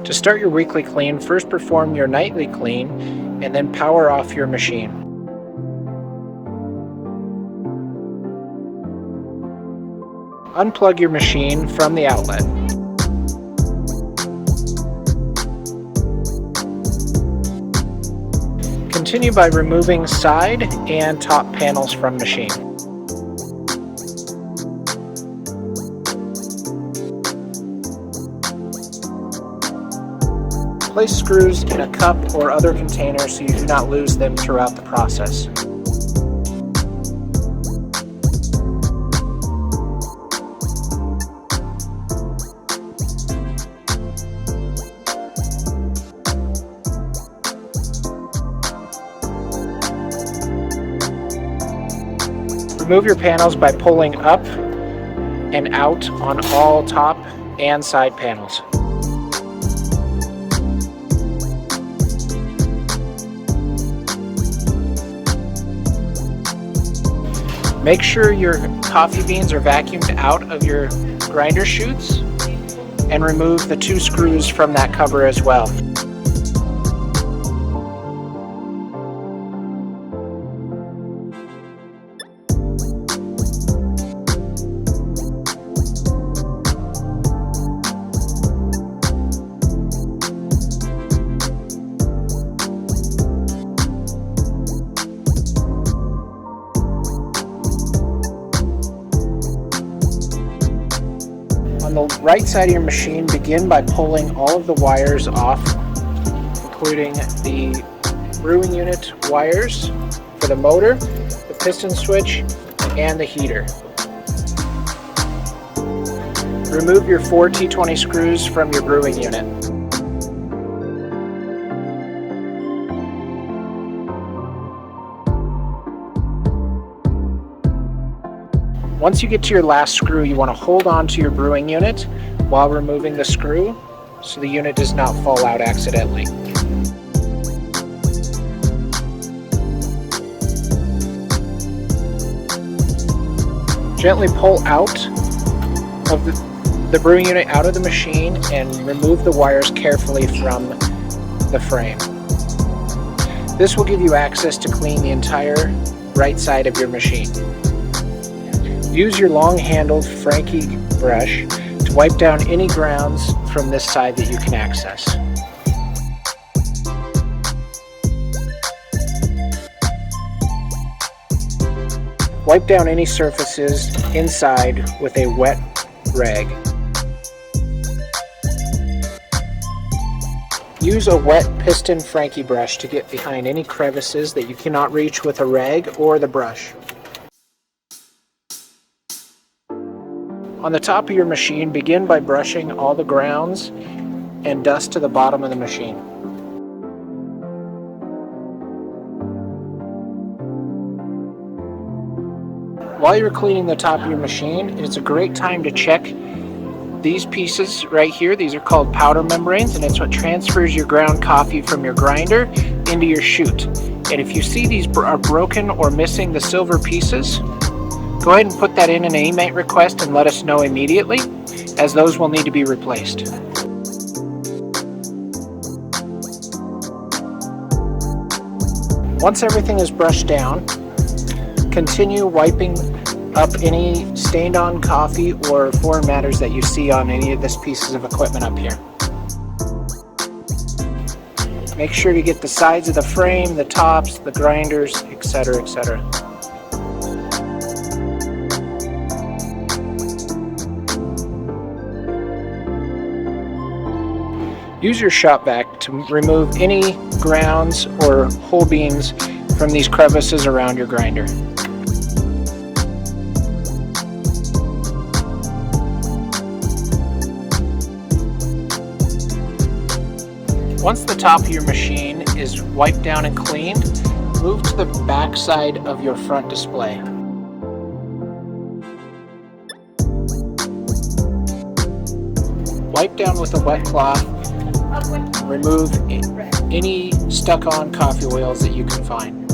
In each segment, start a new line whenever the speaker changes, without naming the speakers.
To start your weekly clean, first perform your nightly clean and then power off your machine. Unplug your machine from the outlet. Continue by removing side and top panels from machine. Place screws in a cup or other container so you do not lose them throughout the process. Remove your panels by pulling up and out on all top and side panels. Make sure your coffee beans are vacuumed out of your grinder chutes and remove the 2 screws from that cover as well. On the right side of your machine, begin by pulling all of the wires off, including the brewing unit wires for the motor, the piston switch, and the heater. Remove your 4 T20 screws from your brewing unit. Once you get to your last screw, you want to hold on to your brewing unit while removing the screw so the unit does not fall out accidentally. Gently pull out of the brewing unit out of the machine and remove the wires carefully from the frame. This will give you access to clean the entire right side of your machine. Use your long-handled Franke brush to wipe down any grounds from this side that you can access. Wipe down any surfaces inside with a wet rag. Use a wet piston Franke brush to get behind any crevices that you cannot reach with a rag or the brush. On the top of your machine, begin by brushing all the grounds and dust to the bottom of the machine. While you're cleaning the top of your machine, it's a great time to check these pieces right here. These are called powder membranes, and it's what transfers your ground coffee from your grinder into your chute. And if you see these are broken or missing the silver pieces, go ahead and put that in an e-mate request and let us know immediately, as those will need to be replaced. Once everything is brushed down, continue wiping up any stained on coffee or foreign matters that you see on any of these pieces of equipment up here. Make sure to get the sides of the frame, the tops, the grinders, etc., etc. Use your shop vac to remove any grounds or hole beams from these crevices around your grinder. Once the top of your machine is wiped down and cleaned, move to the back side of your front display. Wipe down with a wet cloth. Remove any stuck-on coffee oils that you can find.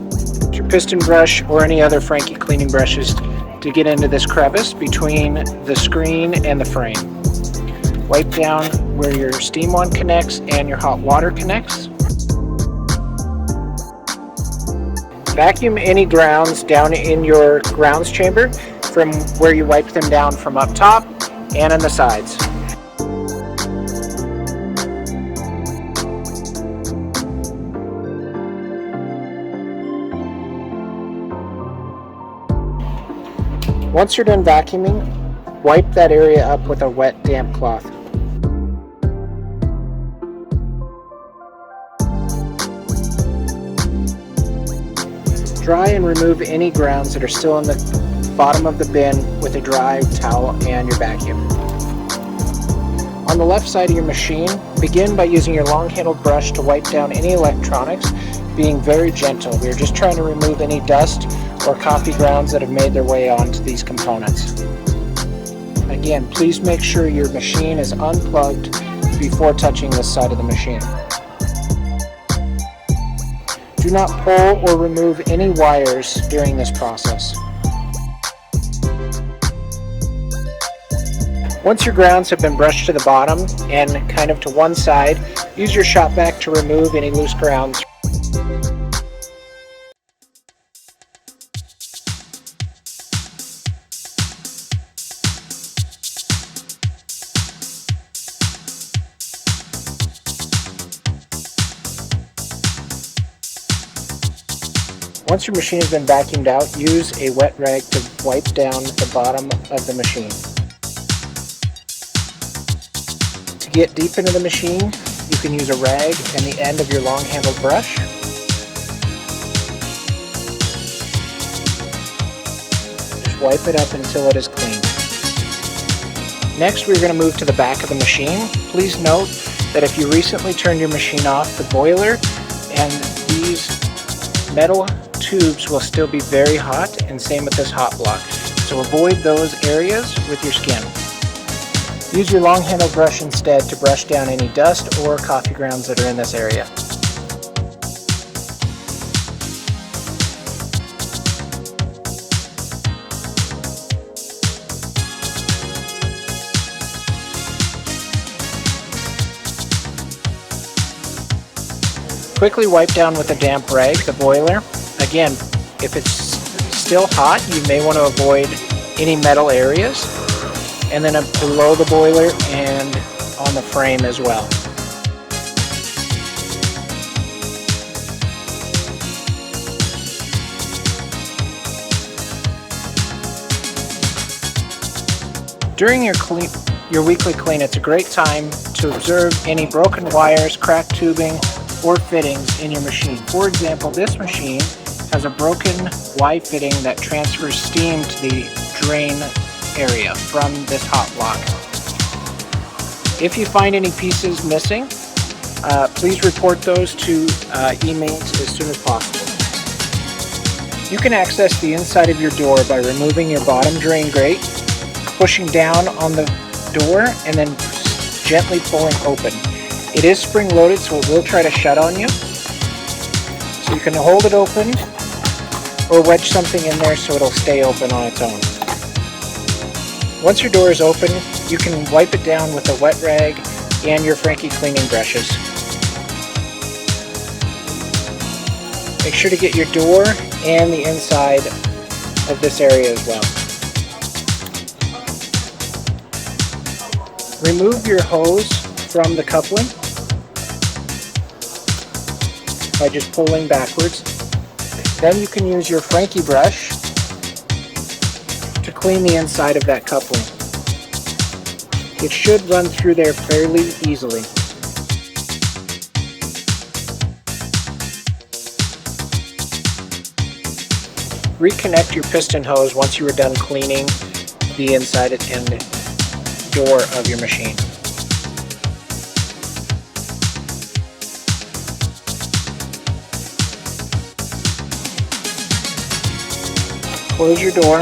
Use your piston brush or any other Franke cleaning brushes to get into this crevice between the screen and the frame. Wipe down where your steam one connects and your hot water connects. Vacuum any grounds down in your grounds chamber from where you wiped them down from up top and on the sides. Once you're done vacuuming, wipe that area up with a wet, damp cloth. Dry and remove any grounds that are still in the bottom of the bin with a dry towel and your vacuum. On the left side of your machine, begin by using your long-handled brush to wipe down any electronics, being very gentle. We are just trying to remove any dust or coffee grounds that have made their way onto these components. Again, please make sure your machine is unplugged before touching this side of the machine. Do not pull or remove any wires during this process. Once your grounds have been brushed to the bottom and kind of to one side, use your shop vac to remove any loose grounds. Once your machine has been vacuumed out, use a wet rag to wipe down the bottom of the machine. To get deep into the machine, you can use a rag and the end of your long-handled brush. Just wipe it up until it is clean. Next, we're going to move to the back of the machine. Please note that if you recently turned your machine off, the boiler and these metal tubes will still be very hot, and same with this hot block. So avoid those areas with your skin. Use your long handled brush instead to brush down any dust or coffee grounds that are in this area. Quickly wipe down with a damp rag the boiler. Again, if it's still hot, you may want to avoid any metal areas, and then up below the boiler and on the frame as well. During your weekly clean, it's a great time to observe any broken wires, cracked tubing, or fittings in your machine. For example, this machine has a broken Y fitting that transfers steam to the drain area from this hot block. If you find any pieces missing, please report those to eMaints as soon as possible. You can access the inside of your door by removing your bottom drain grate, pushing down on the door, and then gently pulling open. It is spring loaded, so it will try to shut on you. So you can hold it open or wedge something in there so it'll stay open on its own. Once your door is open, you can wipe it down with a wet rag and your Franke cleaning brushes. Make sure to get your door and the inside of this area as well. Remove your hose from the coupling by just pulling backwards. Then you can use your Franke brush to clean the inside of that coupling. It should run through there fairly easily. Reconnect your piston hose once you are done cleaning the inside and door of your machine. Close your door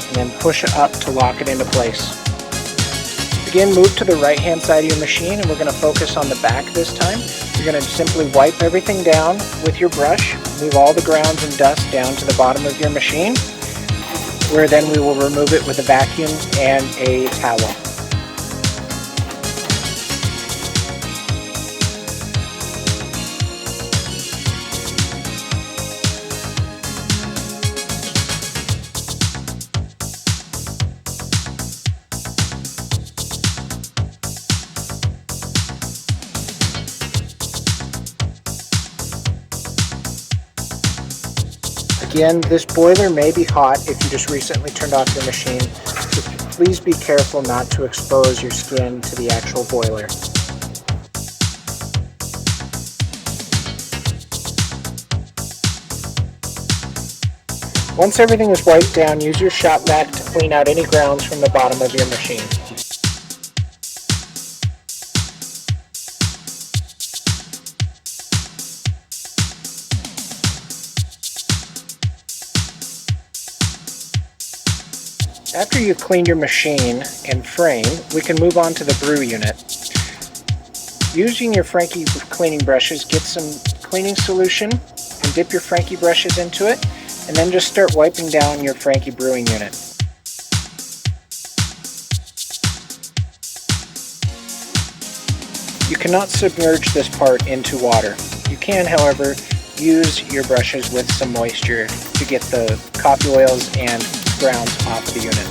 and then push it up to lock it into place. Again, move to the right hand side of your machine, and we're going to focus on the back this time. You're going to simply wipe everything down with your brush, move all the grounds and dust down to the bottom of your machine, where then we will remove it with a vacuum and a towel. Again, this boiler may be hot if you just recently turned off your machine, so please be careful not to expose your skin to the actual boiler. Once everything is wiped down, use your shop vac to clean out any grounds from the bottom of your machine. After you've cleaned your machine and frame, we can move on to the brew unit. Using your Franke cleaning brushes, get some cleaning solution and dip your Franke brushes into it, and then just start wiping down your Franke brewing unit. You cannot submerge this part into water. You can, however, use your brushes with some moisture to get the coffee oils and grounds off of the unit.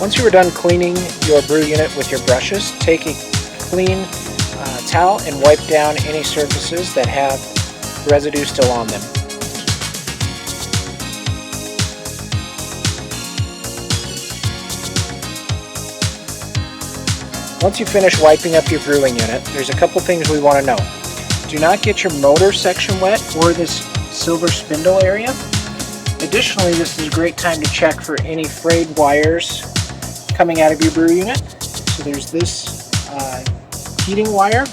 Once you are done cleaning your brew unit with your brushes, take a clean towel and wipe down any surfaces that have residue still on them. Once you finish wiping up your brewing unit, there's a couple things we want to know. Do not get your motor section wet or this silver spindle area. Additionally, this is a great time to check for any frayed wires coming out of your brew unit. So there's this heating wire.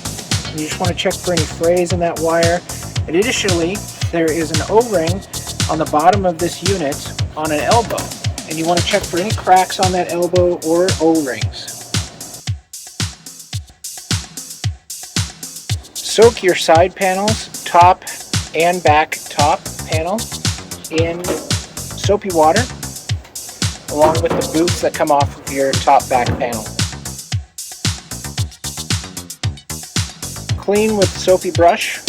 You just want to check for any frays in that wire. And additionally, there is an O-ring on the bottom of this unit on an elbow. And you want to check for any cracks on that elbow or O-rings. Soak your side panels, top and back top panel, in soapy water, along with the boots that come off of your top back panel. Clean with soapy brush,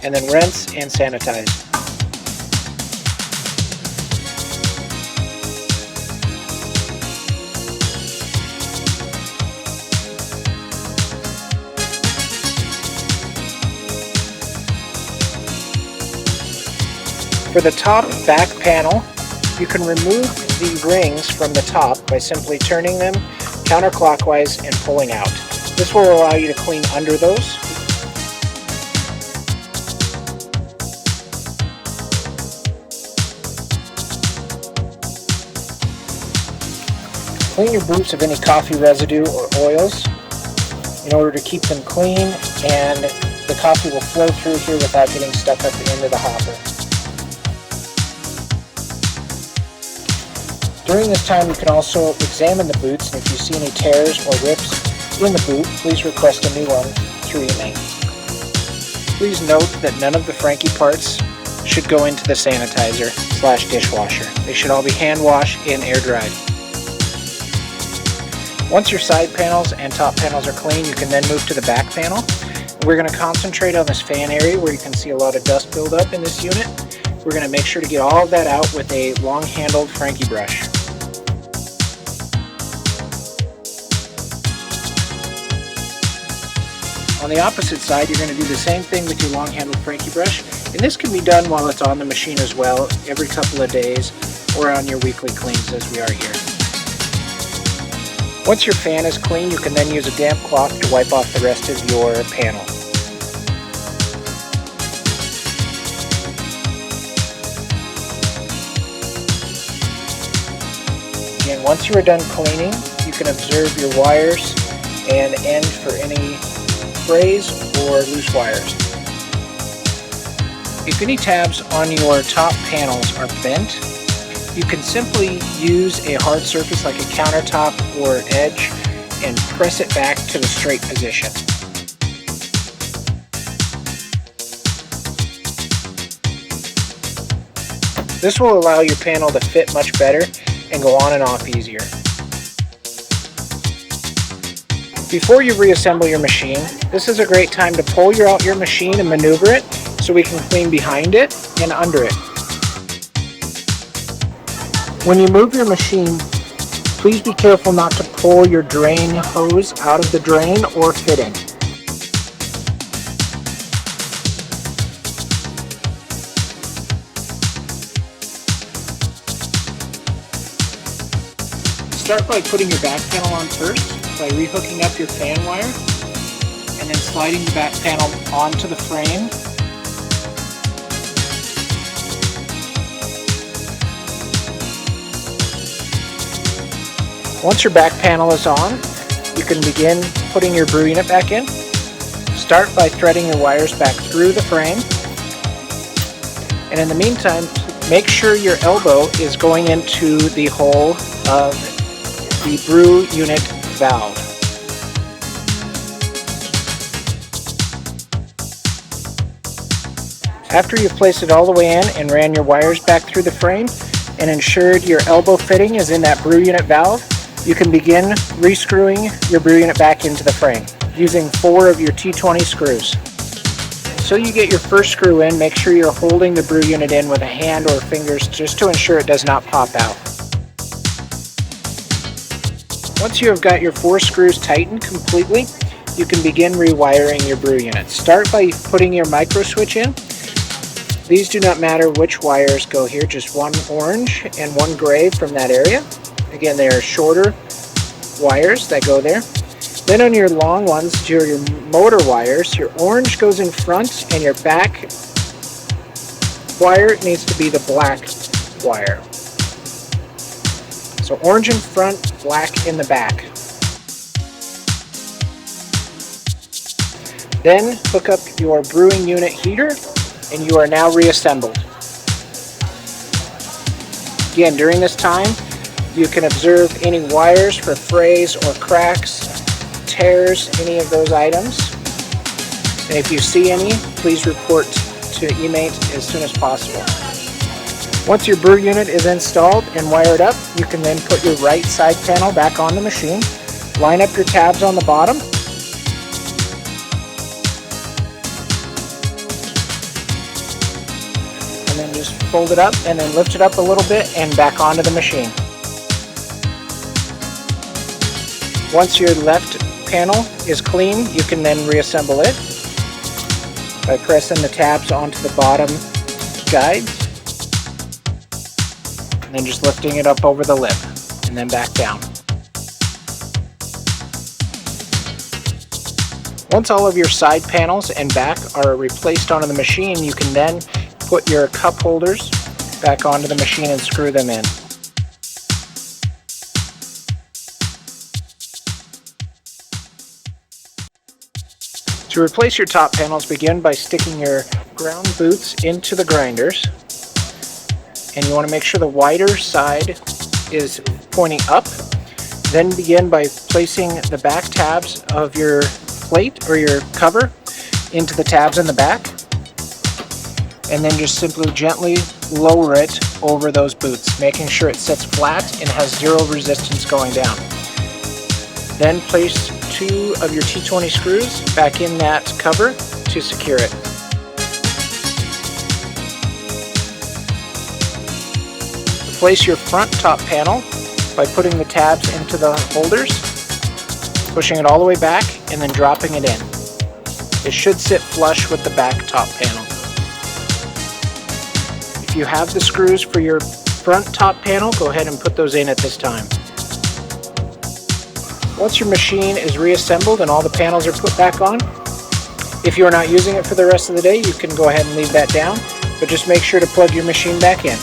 and then rinse and sanitize. For the top back panel, you can remove the rings from the top by simply turning them counterclockwise and pulling out. This will allow you to clean under those. Clean your boots of any coffee residue or oils in order to keep them clean, and the coffee will flow through here without getting stuck at the end of the hopper. During this time, you can also examine the boots, and if you see any tears or rips in the boot, please request a new one through email. Please note that none of the Franke parts should go into the sanitizer/dishwasher. They should all be hand washed and air dried. Once your side panels and top panels are clean, you can then move to the back panel. We're going to concentrate on this fan area where you can see a lot of dust buildup in this unit. We're going to make sure to get all of that out with a long-handled Franke brush. On the opposite side, you're going to do the same thing with your long-handled Franke brush, and this can be done while it's on the machine as well, every couple of days, or on your weekly cleans as we are here. Once your fan is clean, you can then use a damp cloth to wipe off the rest of your panel. Again, once you are done cleaning, you can observe your wires and end for any frays or loose wires. If any tabs on your top panels are bent, you can simply use a hard surface like a countertop or edge and press it back to the straight position. This will allow your panel to fit much better and go on and off easier. Before you reassemble your machine, this is a great time to pull out your machine and maneuver it so we can clean behind it and under it. When you move your machine, please be careful not to pull your drain hose out of the drain or fitting. Start by putting your back panel on first by rehooking up your fan wire and then sliding the back panel onto the frame. Once your back panel is on, you can begin putting your brew unit back in. Start by threading your wires back through the frame. And in the meantime, make sure your elbow is going into the hole of the brew unit valve. After you've placed it all the way in and ran your wires back through the frame and ensured your elbow fitting is in that brew unit valve, you can begin re-screwing your brew unit back into the frame using 4 of your T20 screws. So you get your first screw in, make sure you're holding the brew unit in with a hand or fingers just to ensure it does not pop out. Once you have got your 4 screws tightened completely, you can begin rewiring your brew unit. Start by putting your micro switch in. These do not matter which wires go here, just one orange and one gray from that area. Again, they are shorter wires that go there. Then on your long ones, your motor wires, your orange goes in front and your back wire needs to be the black wire. So orange in front, black in the back. Then hook up your brewing unit heater and you are now reassembled. Again, during this time, you can observe any wires for frays or cracks, tears, any of those items. And if you see any, please report to eMate as soon as possible. Once your brew unit is installed and wired up, you can then put your right side panel back on the machine, line up your tabs on the bottom, and then just fold it up and then lift it up a little bit and back onto the machine. Once your left panel is clean, you can then reassemble it by pressing the tabs onto the bottom guides and then just lifting it up over the lip and then back down. Once all of your side panels and back are replaced onto the machine, you can then put your cup holders back onto the machine and screw them in. To replace your top panels, begin by sticking your ground boots into the grinders, and you want to make sure the wider side is pointing up. Then begin by placing the back tabs of your plate or your cover into the tabs in the back, and then just simply gently lower it over those boots, making sure it sits flat and has zero resistance going down. Then place 2 of your T20 screws back in that cover to secure it. Place your front top panel by putting the tabs into the holders, pushing it all the way back, and then dropping it in. It should sit flush with the back top panel. If you have the screws for your front top panel, go ahead and put those in at this time. Once your machine is reassembled and all the panels are put back on, if you are not using it for the rest of the day, you can go ahead and leave that down, but just make sure to plug your machine back in.